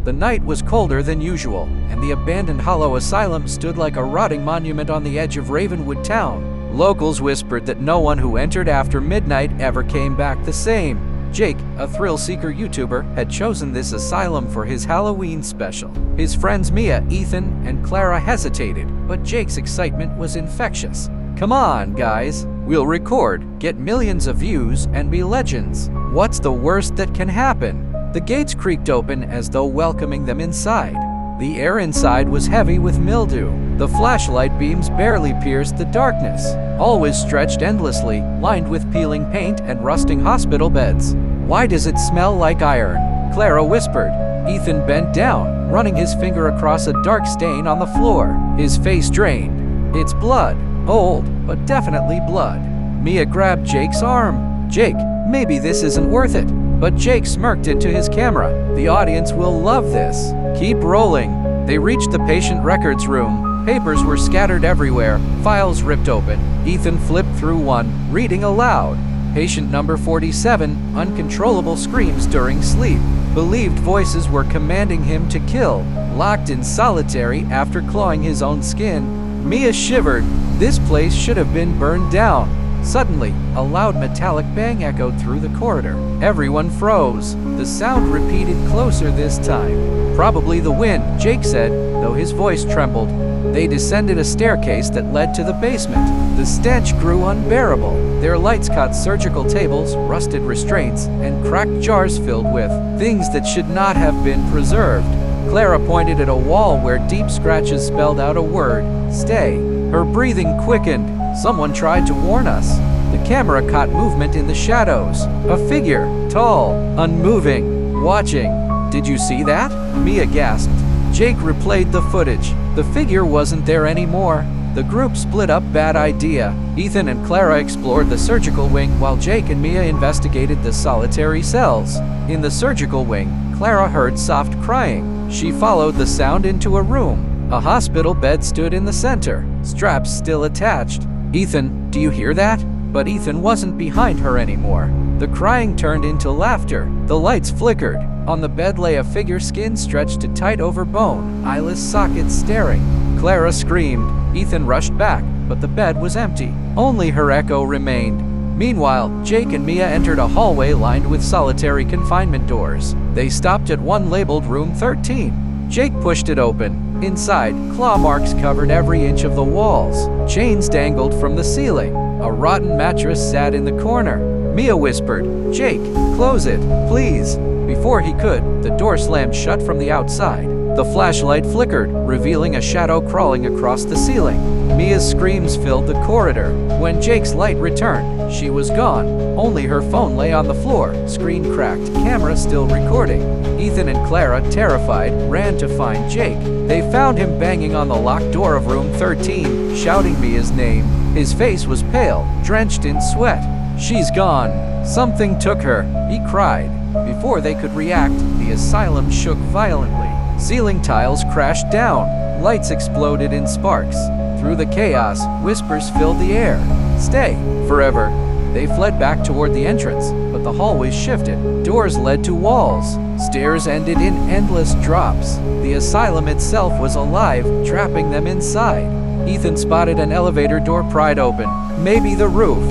The night was colder than usual, and the abandoned hollow asylum stood like a rotting monument on the edge of Ravenwood town. Locals whispered that no one who entered after midnight ever came back the same. Jake, a thrill-seeker YouTuber, had chosen this asylum for his Halloween special. His friends Mia, Ethan, and Clara hesitated, but Jake's excitement was infectious. "Come on, guys. We'll record, get millions of views, and be legends. What's the worst that can happen?" The gates creaked open as though welcoming them inside. The air inside was heavy with mildew. The flashlight beams barely pierced the darkness, always stretched endlessly, lined with peeling paint and rusting hospital beds. "Why does it smell like iron?" Clara whispered. Ethan bent down, running his finger across a dark stain on the floor, his face drained. "It's blood. Old, but definitely blood." Mia grabbed Jake's arm. "Jake, maybe this isn't worth it." But Jake smirked into his camera. "The audience will love this. Keep rolling." They reached the patient records room. Papers were scattered everywhere, files ripped open. Ethan flipped through one, reading aloud. Patient number 47, uncontrollable screams during sleep. Believed voices were commanding him to kill. Locked in solitary after clawing his own skin. Mia shivered. This place should have been burned down. Suddenly, a loud metallic bang echoed through the corridor. Everyone froze. The sound repeated closer this time. "Probably the wind," Jake said, though his voice trembled. They descended a staircase that led to the basement. The stench grew unbearable. Their lights caught surgical tables, rusted restraints, and cracked jars filled with things that should not have been preserved. Clara pointed at a wall where deep scratches spelled out a word: "Stay." Her breathing quickened. Someone tried to warn us. The camera caught movement in the shadows. A figure, tall, unmoving, watching. "Did you see that?" Mia gasped. Jake replayed the footage. The figure wasn't there anymore. The group split up. Bad idea. Ethan and Clara explored the surgical wing while Jake and Mia investigated the solitary cells. In the surgical wing, Clara heard soft crying. She followed the sound into a room. A hospital bed stood in the center, straps still attached. "Ethan, do you hear that?" But Ethan wasn't behind her anymore. The crying turned into laughter. The lights flickered. On the bed lay a figure, skin stretched to tight over bone, eyeless sockets staring. Clara screamed. Ethan rushed back, but the bed was empty. Only her echo remained. Meanwhile, Jake and Mia entered a hallway lined with solitary confinement doors. They stopped at one labeled Room 13. Jake pushed it open. Inside, claw marks covered every inch of the walls. Chains dangled from the ceiling. A rotten mattress sat in the corner. Mia whispered, "Jake, close it, please." Before he could, the door slammed shut from the outside. The flashlight flickered, revealing a shadow crawling across the ceiling. Mia's screams filled the corridor. When Jake's light returned, she was gone. Only her phone lay on the floor, screen cracked, camera still recording. Ethan and Clara, terrified, ran to find Jake. They found him banging on the locked door of room 13, shouting Mia's name. His face was pale, drenched in sweat. "She's gone. Something took her," he cried. Before they could react, the asylum shook violently. Ceiling tiles crashed down. Lights exploded in sparks. Through the chaos, whispers filled the air. "Stay, forever." They fled back toward the entrance, but the hallways shifted. Doors led to walls. Stairs ended in endless drops. The asylum itself was alive, trapping them inside. Ethan spotted an elevator door pried open. Maybe the roof.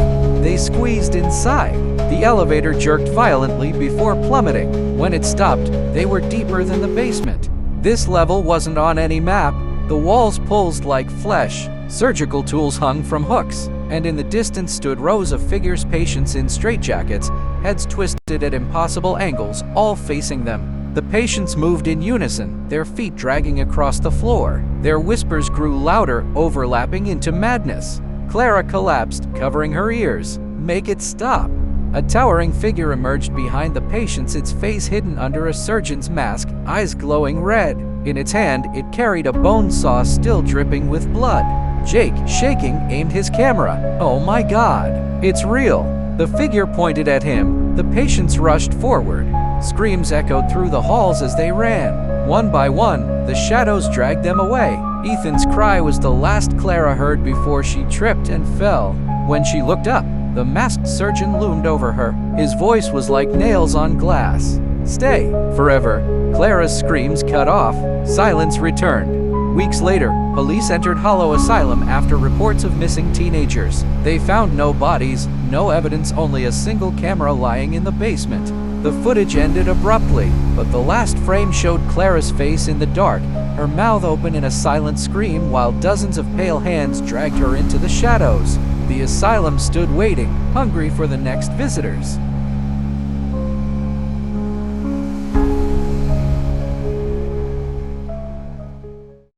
They squeezed inside. The elevator jerked violently before plummeting. When it stopped, they were deeper than the basement. This level wasn't on any map. The walls pulsed like flesh. Surgical tools hung from hooks, and in the distance stood rows of figures, patients in straitjackets, heads twisted at impossible angles, all facing them. The patients moved in unison, their feet dragging across the floor. Their whispers grew louder, overlapping into madness. Clara collapsed, covering her ears. "Make it stop." A towering figure emerged behind the patients, its face hidden under a surgeon's mask, eyes glowing red. In its hand, it carried a bone saw still dripping with blood. Jake, shaking, aimed his camera. "Oh my God, it's real." The figure pointed at him. The patients rushed forward. Screams echoed through the halls as they ran. One by one, the shadows dragged them away. Ethan's cry was the last Clara heard before she tripped and fell. When she looked up, the masked surgeon loomed over her. His voice was like nails on glass. Stay. Forever. Clara's screams cut off. Silence returned. Weeks later, police entered Hollow Asylum after reports of missing teenagers. They found no bodies, no evidence, only a single camera lying in the basement. The footage ended abruptly, but the last frame showed Clara's face in the dark, her mouth open in a silent scream while dozens of pale hands dragged her into the shadows. The asylum stood waiting, hungry for the next visitors.